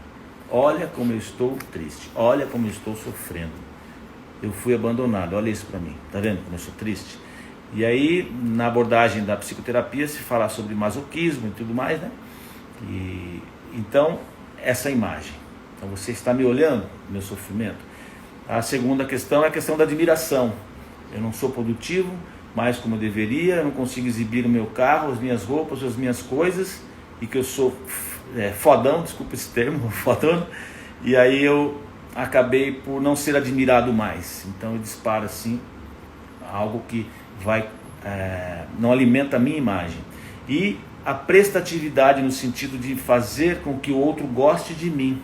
Olha como eu estou triste, olha como eu estou sofrendo. Eu fui abandonado, olha isso para mim, tá vendo como eu sou triste? E aí, na abordagem da psicoterapia, se fala sobre masoquismo e tudo mais, né? E, então, essa imagem. Então, você está me olhando, meu sofrimento. A segunda questão é a questão da admiração. Eu não sou produtivo, mais como eu deveria, eu não consigo exibir o meu carro, as minhas roupas, as minhas coisas, e que eu sou fodão, desculpa esse termo, fodão, e aí eu acabei por não ser admirado mais. Então eu disparo assim algo que não alimenta a minha imagem. E a prestatividade no sentido de fazer com que o outro goste de mim.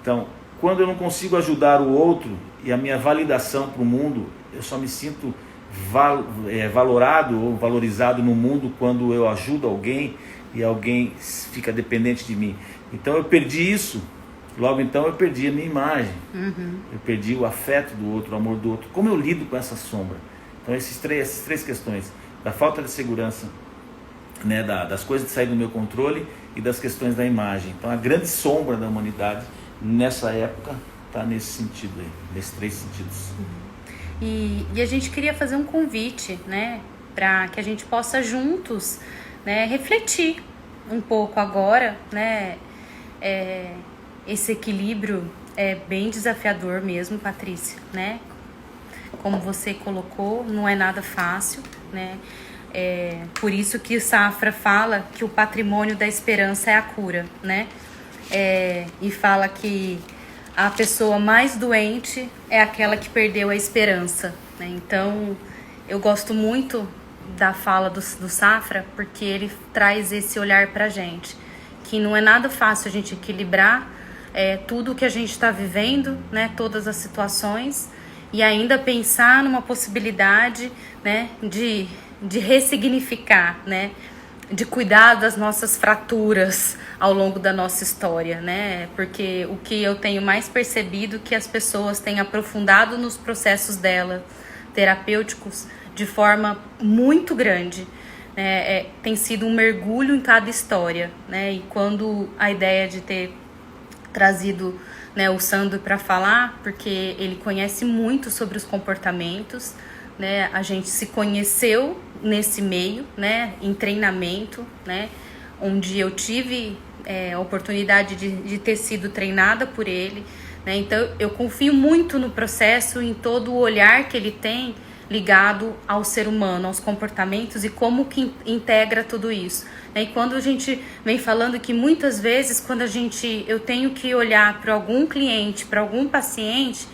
Então, quando eu não consigo ajudar o outro e a minha validação para o mundo, eu só me sinto valorado ou valorizado no mundo quando eu ajudo alguém e alguém fica dependente de mim. Então eu perdi isso. Logo então eu perdi a minha imagem, eu perdi o afeto do outro, o amor do outro. Como eu lido com essa sombra? Então essas três questões, da falta de segurança, né, das coisas que saem do meu controle e das questões da imagem. Então a grande sombra da humanidade nessa época está nesse sentido aí, nesses três sentidos. E a gente queria fazer um convite, né, para que a gente possa juntos, né, refletir um pouco agora, né, esse equilíbrio é bem desafiador mesmo, Patrícia, né? Como você colocou, não é nada fácil, né? Por isso que Safra fala que o patrimônio da esperança é a cura, né? E fala que a pessoa mais doente é aquela que perdeu a esperança, né? Então, eu gosto muito da fala do Safra, porque ele traz esse olhar pra gente, que não é nada fácil a gente equilibrar tudo que a gente está vivendo, né? Todas as situações, e ainda pensar numa possibilidade, né? De ressignificar, né? De cuidar das nossas fraturas ao longo da nossa história, né? Porque o que eu tenho mais percebido que as pessoas têm aprofundado nos processos dela, terapêuticos, de forma muito grande, né? Tem sido um mergulho em cada história, né? E quando a ideia de ter trazido, né, o Sandro para falar, porque ele conhece muito sobre os comportamentos, né? A gente se conheceu nesse meio, né? Em treinamento, né? Onde eu tive a oportunidade de ter sido treinada por ele, né? Então eu confio muito no processo, em todo o olhar que ele tem ligado ao ser humano, aos comportamentos e como que integra tudo isso. E quando a gente vem falando que muitas vezes quando eu tenho que olhar para algum cliente, para algum paciente,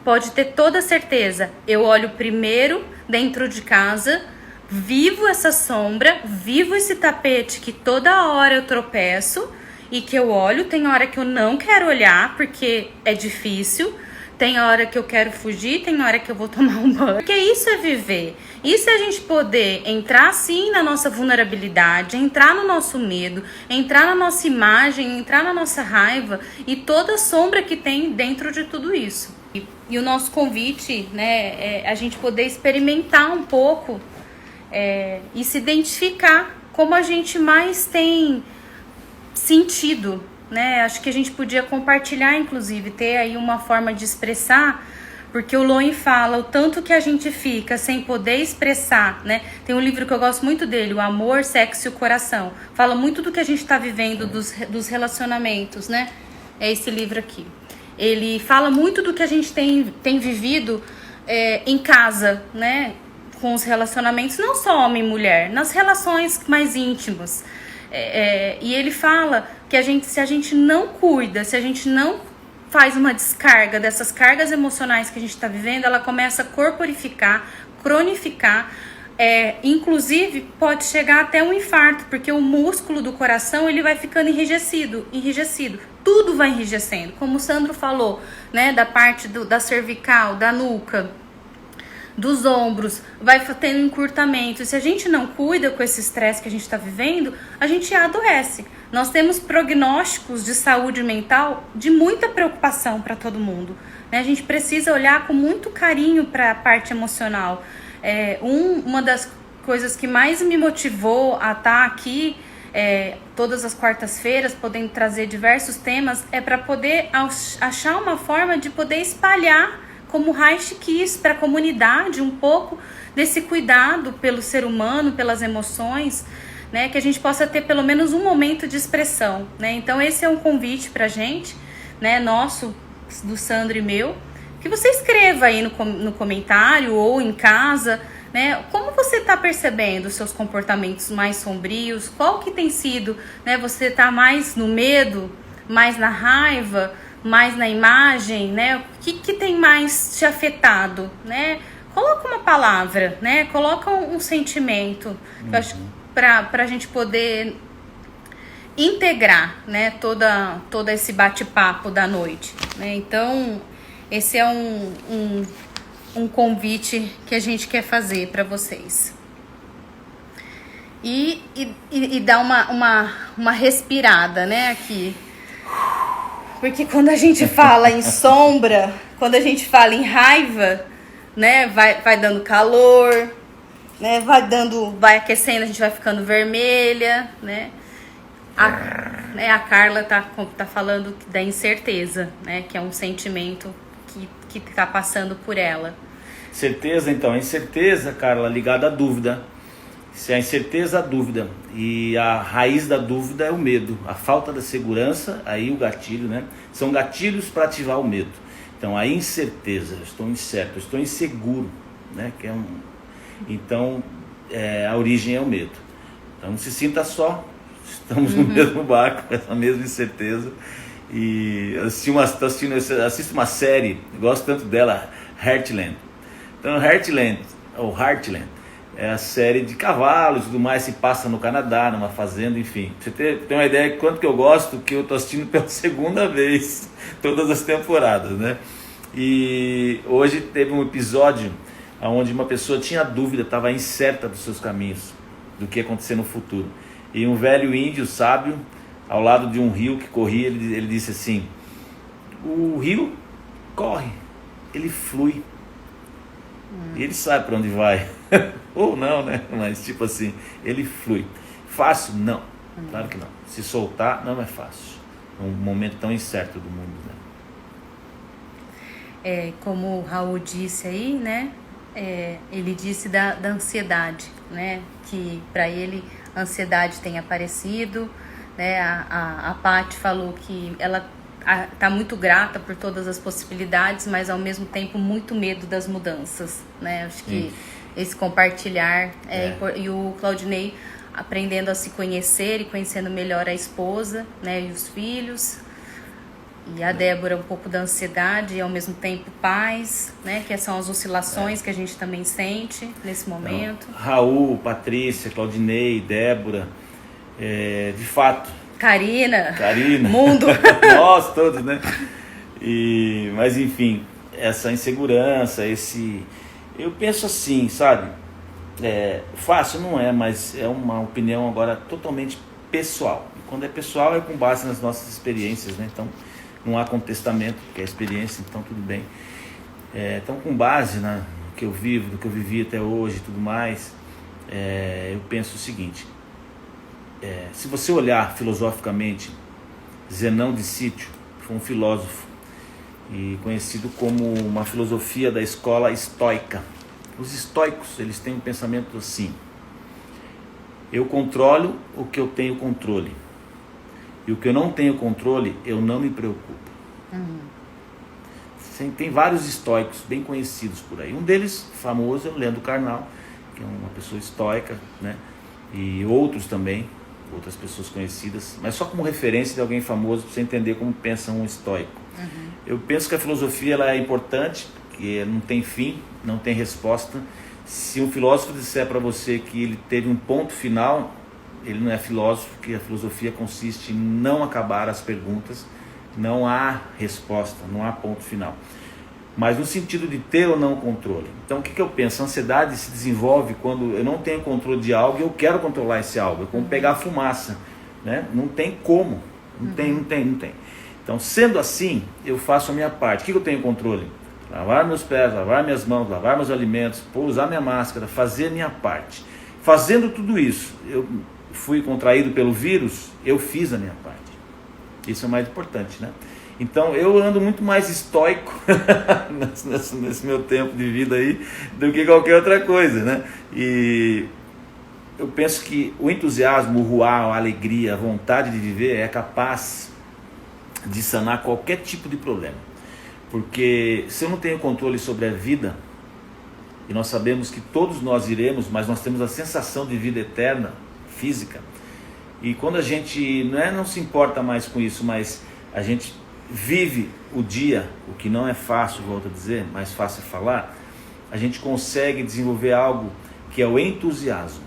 pode ter toda certeza, eu olho primeiro dentro de casa, vivo essa sombra, vivo esse tapete que toda hora eu tropeço e que eu olho, tem hora que eu não quero olhar porque é difícil, tem hora que eu quero fugir, tem hora que eu vou tomar um banho. Porque isso é viver. Isso é a gente poder entrar sim na nossa vulnerabilidade, entrar no nosso medo, entrar na nossa imagem, entrar na nossa raiva e toda a sombra que tem dentro de tudo isso. E o nosso convite, né, é a gente poder experimentar um pouco e se identificar como a gente mais tem sentido, né? Acho que a gente podia compartilhar, inclusive, ter aí uma forma de expressar, porque o Loen fala o tanto que a gente fica sem poder expressar, né? Tem um livro que eu gosto muito dele, O Amor, Sexo e o Coração. Fala muito do que a gente está vivendo, dos relacionamentos, né? É esse livro aqui. Ele fala muito do que a gente tem vivido em casa, né? Com os relacionamentos, não só homem e mulher, nas relações mais íntimas. E ele fala que se a gente não cuida, se a gente não faz uma descarga dessas cargas emocionais que a gente está vivendo, ela começa a corporificar, cronificar, inclusive pode chegar até um infarto, porque o músculo do coração ele vai ficando enrijecido, tudo vai enrijecendo, como o Sandro falou, né, da parte da cervical, da nuca, dos ombros, vai tendo encurtamento. E se a gente não cuida com esse estresse que a gente está vivendo, a gente adoece. Nós temos prognósticos de saúde mental de muita preocupação para todo mundo, né? A gente precisa olhar com muito carinho para a parte emocional. Uma das coisas que mais me motivou a estar aqui todas as quartas-feiras, podendo trazer diversos temas, é para poder achar uma forma de poder espalhar, como o Reich quis, para a comunidade, um pouco desse cuidado pelo ser humano, pelas emoções, né? Que a gente possa ter pelo menos um momento de expressão, né? Então esse é um convite para a gente, né? Nosso, do Sandro e meu, que você escreva aí no comentário ou em casa, né? Como você está percebendo os seus comportamentos mais sombrios? Qual que tem sido, né? Você está mais no medo, mais na raiva, mais na imagem, né? O que tem mais te afetado, né? Coloca uma palavra, né? Coloca um sentimento, eu acho, para a gente poder integrar, né? Todo esse bate-papo da noite, né? Então, esse é um convite que a gente quer fazer para vocês. E dar uma respirada, né? Aqui. Porque quando a gente fala em sombra, quando a gente fala em raiva, né, vai dando calor, né, vai aquecendo, a gente vai ficando vermelha, né? A Carla tá falando da incerteza, né, que é um sentimento que tá passando por ela. Certeza, então, a incerteza, Carla, ligada à dúvida. Se a incerteza, a dúvida, e a raiz da dúvida é o medo, a falta da segurança, aí o gatilho, né? São gatilhos para ativar o medo. Então a incerteza, eu estou incerto, eu estou inseguro, né? Então a origem é o medo. Então não se sinta só, estamos no mesmo barco, com essa mesma incerteza. E assisto uma série, gosto tanto dela, Heartland. Então Heartland é a série de cavalos e tudo mais, se passa no Canadá, numa fazenda, enfim. Você tem uma ideia de quanto que eu gosto, que eu estou assistindo pela segunda vez, todas as temporadas, né? E hoje teve um episódio onde uma pessoa tinha dúvida, estava incerta dos seus caminhos, do que ia acontecer no futuro. E um velho índio sábio, ao lado de um rio que corria, ele disse assim: o rio corre, ele flui. E ele sabe para onde vai. Ou não, né? Mas tipo assim, ele flui. Fácil? Não. Claro que não. Se soltar, não é fácil. Um momento tão incerto do mundo, né? Como o Raul disse aí, né? Ele disse da ansiedade, né? Que para ele a ansiedade tem aparecido, né? A Paty falou que ela está muito grata por todas as possibilidades, mas ao mesmo tempo muito medo das mudanças, né? Acho que esse compartilhar e o Claudinei aprendendo a se conhecer e conhecendo melhor a esposa, né? E os filhos, e a Débora um pouco da ansiedade e ao mesmo tempo paz, né? Que são as oscilações que a gente também sente nesse momento. Então, Raul, Patrícia, Claudinei, Débora, de fato, Karina, mundo, nós todos, né? Mas enfim, essa insegurança, eu penso assim, sabe? Fácil não é, mas é uma opinião agora totalmente pessoal. E quando é pessoal é com base nas nossas experiências, né? Então não há contestamento, porque é experiência, então tudo bem. Então com base no que eu vivo, do que eu vivi até hoje e tudo mais, eu penso o seguinte: se você olhar filosoficamente, Zenão de Sítio foi um filósofo e conhecido como uma filosofia da escola estoica. Os estoicos, eles têm um pensamento assim: eu controlo o que eu tenho controle, e o que eu não tenho controle, eu não me preocupo. Tem vários estoicos bem conhecidos por aí. Um deles, famoso, é o Leandro Carnal, que é uma pessoa estoica, né? E outros também, outras pessoas conhecidas, mas só como referência de alguém famoso para você entender como pensa um estoico. Eu penso que a filosofia ela é importante, que não tem fim, não tem resposta. Se um filósofo disser para você que ele teve um ponto final, ele não é filósofo, porque a filosofia consiste em não acabar as perguntas, não há resposta, não há ponto final. Mas no sentido de ter ou não controle. Então o que eu penso? A ansiedade se desenvolve quando eu não tenho controle de algo e eu quero controlar esse algo. É como pegar fumaça, né? Não tem como, não tem. Então sendo assim, eu faço a minha parte. O que eu tenho controle? Lavar meus pés, lavar minhas mãos, lavar meus alimentos, usar minha máscara, fazer a minha parte. Fazendo tudo isso, eu fui contraído pelo vírus, eu fiz a minha parte. Isso é o mais importante, né? Então eu ando muito mais estoico nesse meu tempo de vida aí do que qualquer outra coisa, né? E eu penso que o entusiasmo, o ruar, a alegria, a vontade de viver é capaz de sanar qualquer tipo de problema. Porque se eu não tenho controle sobre a vida, e nós sabemos que todos nós iremos, mas nós temos a sensação de vida eterna, física, e quando a gente não se importa mais com isso, mas a gente vive o dia, o que não é fácil, volto a dizer, mais fácil falar, a gente consegue desenvolver algo que é o entusiasmo.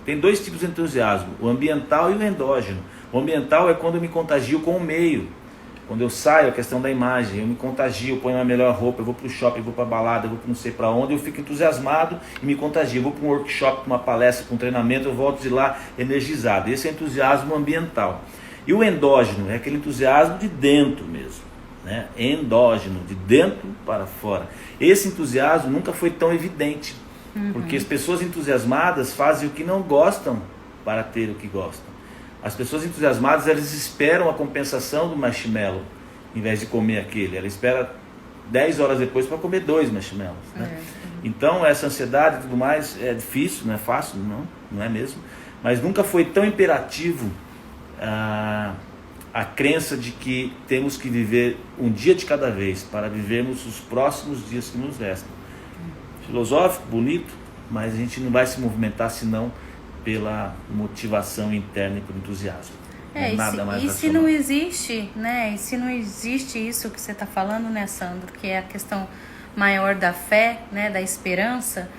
Tem dois tipos de entusiasmo, o ambiental e o endógeno. O ambiental é quando eu me contagio com o meio. Quando eu saio, a questão da imagem, eu me contagio, eu ponho uma melhor roupa, eu vou para o shopping, eu vou para a balada, eu vou para não sei para onde, eu fico entusiasmado e me contagio. Eu vou para um workshop, para uma palestra, para um treinamento, eu volto de lá energizado. Esse é o entusiasmo ambiental. E o endógeno é aquele entusiasmo de dentro mesmo, né? Endógeno, de dentro para fora. Esse entusiasmo nunca foi tão evidente, porque as pessoas entusiasmadas fazem o que não gostam para ter o que gostam. As pessoas entusiasmadas, elas esperam a compensação do marshmallow, em vez de comer aquele. Ela espera 10 horas depois para comer 2 marshmallows, né? Então essa ansiedade e tudo mais é difícil, não é fácil, não é mesmo, mas nunca foi tão imperativo a crença de que temos que viver um dia de cada vez para vivermos os próximos dias que nos restam. Filosófico, bonito, mas a gente não vai se movimentar senão pela motivação interna e pelo entusiasmo. Nada mais racional. Se não existe, né? E se não existe isso que você está falando, né, Sandro, que é a questão maior da fé, né, da esperança,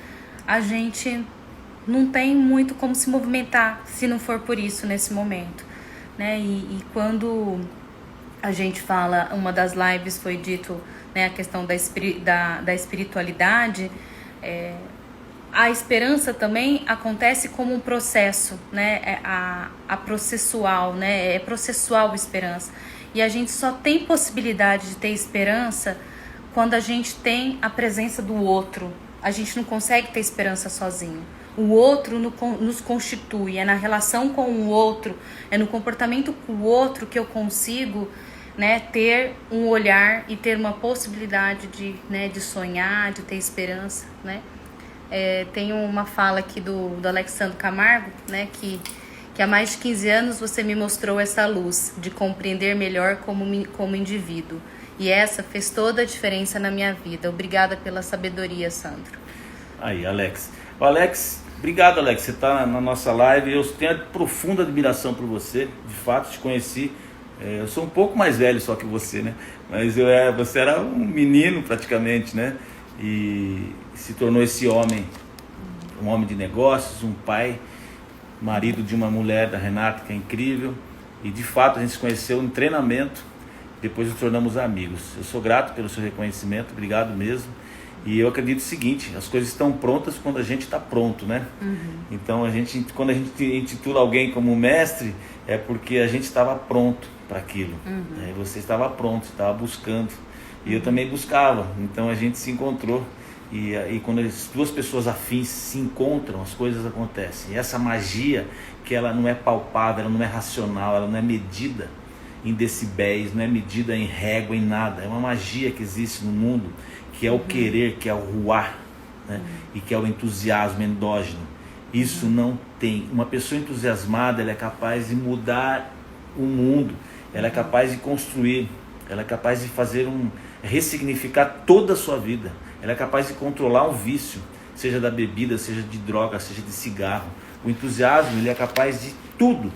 a gente não tem muito como se movimentar se não for por isso nesse momento, né? E quando a gente fala, uma das lives foi dito, né, a questão da espiritualidade, a esperança também acontece como um processo, né? A processual, né? É processual a esperança. E a gente só tem possibilidade de ter esperança quando a gente tem a presença do outro. A gente não consegue ter esperança sozinho. O outro nos constitui, é na relação com o outro, é no comportamento com o outro que eu consigo, né, ter um olhar e ter uma possibilidade de sonhar, de ter esperança, né? Tem uma fala aqui do Alexandre Camargo, né, que há mais de 15 anos você me mostrou essa luz de compreender melhor como indivíduo. E essa fez toda a diferença na minha vida. Obrigada pela sabedoria, Sandro. Aí, Alex. Obrigado, Alex. Você está na nossa live. Eu tenho profunda admiração por você. De fato, te conheci. Eu sou um pouco mais velho só que você, né? Mas você era um menino praticamente, né? E se tornou esse homem, um homem de negócios, um pai, marido de uma mulher, da Renata, que é incrível. E de fato a gente se conheceu em treinamento, depois nos tornamos amigos. Eu sou grato pelo seu reconhecimento, obrigado mesmo. E eu acredito o seguinte, as coisas estão prontas quando a gente está pronto, né? Então quando a gente intitula alguém como mestre, é porque a gente estava pronto para aquilo. Você estava pronto, estava buscando. E eu também buscava, então a gente se encontrou. E quando as duas pessoas afins se encontram, as coisas acontecem. E essa magia, que ela não é palpável, ela não é racional, ela não é medida em decibéis, não é medida em régua, em nada. É uma magia que existe no mundo, que é o querer, que é o ruar, né? E que é o entusiasmo endógeno. Isso não tem. Uma pessoa entusiasmada, ela é capaz de mudar o mundo, ela é capaz de construir, ela é capaz de ressignificar toda a sua vida. Ela é capaz de controlar um vício, seja da bebida, seja de droga, seja de cigarro. O entusiasmo, ele é capaz de tudo,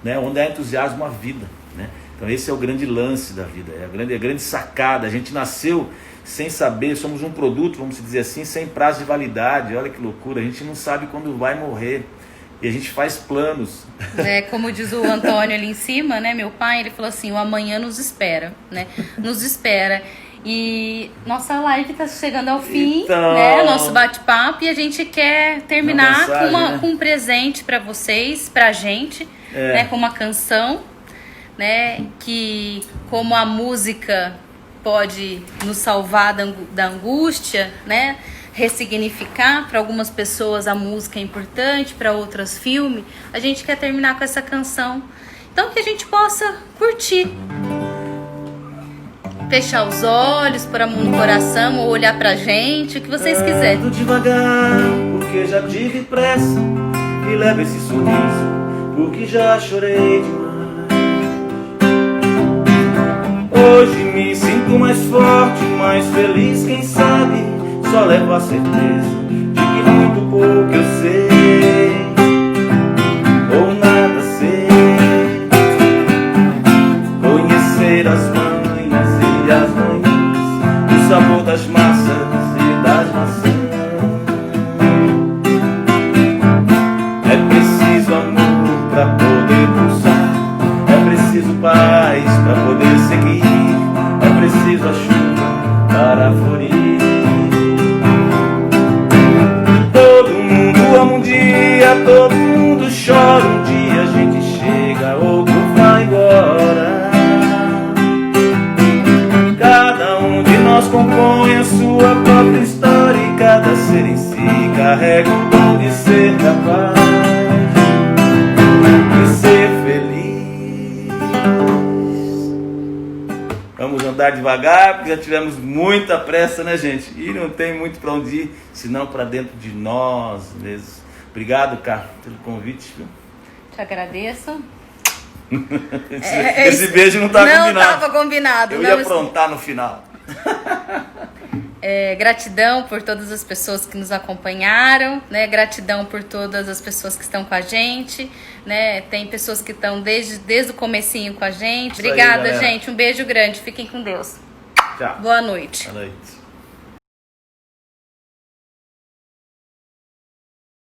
né? Onde há entusiasmo, há vida, né? Então esse é o grande lance da vida, é a grande sacada. A gente nasceu sem saber, somos um produto, vamos dizer assim, sem prazo de validade. Olha que loucura, a gente não sabe quando vai morrer. E a gente faz planos. Como diz o Antônio ali em cima, né? Meu pai, ele falou assim, o amanhã nos espera, né? Nos espera. E nossa live está chegando ao fim, então, né? Nosso bate-papo. E a gente quer terminar mensagem, com um presente para vocês, pra gente, né? Com uma canção, né? Que como a música pode nos salvar da angústia, né? Ressignificar. Para algumas pessoas a música é importante, para outras filme. A gente quer terminar com essa canção, então que a gente possa curtir, fechar os olhos, pôr a mão no coração ou olhar pra gente, o que vocês quiserem. Ando devagar, porque já tive pressa, e leva esse sorriso, porque já chorei demais. Hoje me sinto mais forte, mais feliz, quem sabe só levo a certeza de que muito pouco eu sei, ou nada sei. Conhecer as manhas e as manhãs, o sabor das massas e das maçãs. É preciso amor para poder pulsar, é preciso paz para poder seguir, é preciso a chuva para florir. Todo mundo chora, um dia a gente chega, outro vai embora. Cada um de nós compõe a sua própria história, e cada ser em si carrega o dom de ser capaz de ser feliz. Vamos Vamos andar devagar, porque já tivemos muita pressa, né, gente? E não tem muito para onde ir, senão para dentro de nós mesmos. Obrigado, Cá, pelo convite. Viu? Te agradeço. Esse beijo não estava combinado. Não estava combinado. Eu ia aprontar no final. Gratidão por todas as pessoas que nos acompanharam, né? Gratidão por todas as pessoas que estão com a gente, né? Tem pessoas que estão desde o comecinho com a gente. Obrigada, gente. Um beijo grande. Fiquem com Deus. Tchau. Boa noite. Boa noite.